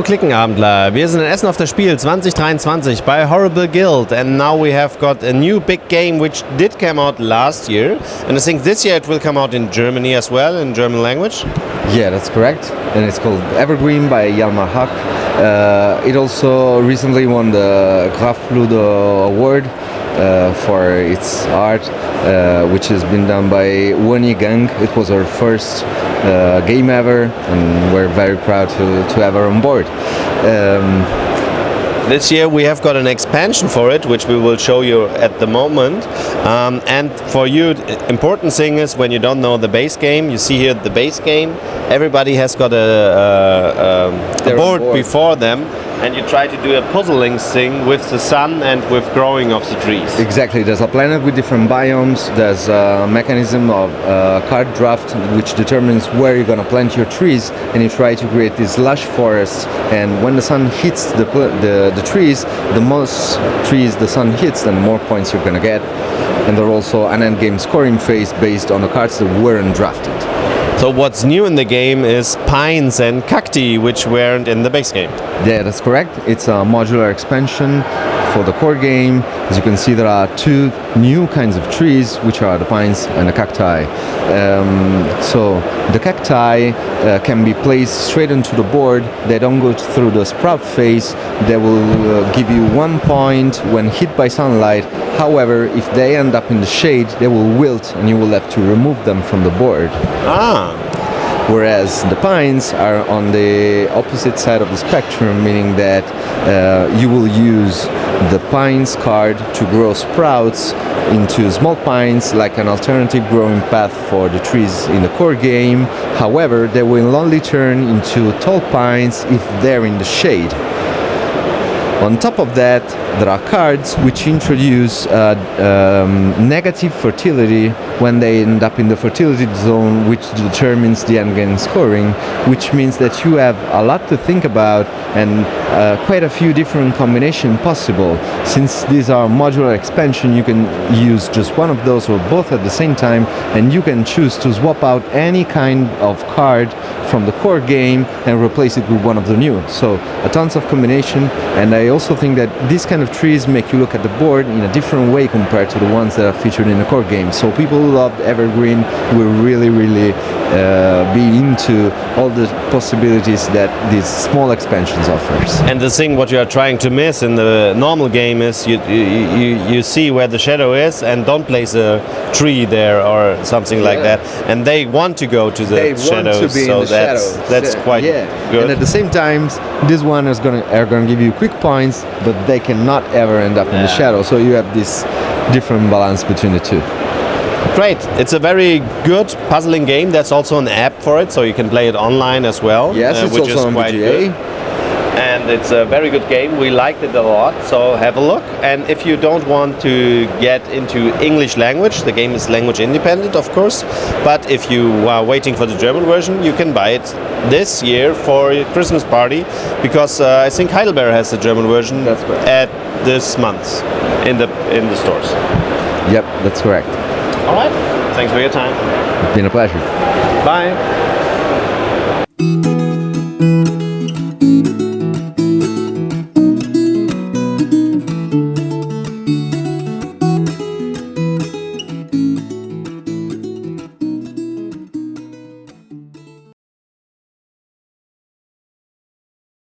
Klickenabendler. Wir sind in Essen auf der Spiel 2023 bei Horrible Guild, and now we have got a new big game which did come out last year, and I think this year it will come out in Germany as well, in German language. Yeah, that's correct, and it's called Evergreen by Hjalmar Hack. It also recently won the Grafludo Award for its art, which has been done by Woni Gang. It was our first game ever, and we're very proud to have her on board. This year we have got an expansion for it, which we will show you at the moment. And for you, important thing is when you don't know the base game, you see here the base game. Everybody has got a board before them, and you try to do a puzzling thing with the sun and with growing of the trees. Exactly. There's a planet with different biomes. There's a mechanism of card draft which determines where you're going to plant your trees, and you try to create these lush forests. And when the sun hits the trees, the most trees the sun hits, then the more points you're going to get. And there's also an end game scoring phase based on the cards that weren't drafted. So what's new in the game is pines and cacti, which weren't in the base game. Yeah, that's correct. It's a modular expansion for the core game. As you can see, there are two new kinds of trees, which are the pines and the cacti. So the cacti can be placed straight onto the board. They don't go through the sprout phase. They will give you 1 point when hit by sunlight. However, if they end up in the shade, they will wilt, and you will have to remove them from the board. Whereas the pines are on the opposite side of the spectrum, meaning that you will use the pines card to grow sprouts into small pines, like an alternative growing path for the trees in the core game. However, they will only turn into tall pines if they're in the shade. On top of that, there are cards which introduce negative fertility when they end up in the fertility zone, which determines the endgame scoring, which means that you have a lot to think about and quite a few different combinations possible. Since these are modular expansion, you can use just one of those or both at the same time, and you can choose to swap out any kind of card from the core game and replace it with one of the new. So a tons of combination, and I also think that these kind of trees make you look at the board in a different way compared to the ones that are featured in the core game. So people who loved Evergreen will really be into all the possibilities that these small expansions offers. And the thing what you are trying to miss in the normal game is you see where the shadow is and don't place a tree there or something like that. And they want to go to the shadows, so that's quite good. And at the same time, this one is gonna give you quick points, but they cannot ever end up in the shadow. So you have this different balance between the two. Great. It's a very good puzzling game. There's also an app for it, so you can play it online as well. Yes, it's which also is on quite BGA. good. And it's a very good game. We liked it a lot, so have a look. And if you don't want to get into English language, the game is language independent, of course. But if you are waiting for the German version, you can buy it this year for your Christmas party, because I think Heidelberg has the German version at this month in the stores. Yep, that's correct. All right. Thanks for your time. It's been a pleasure. Bye.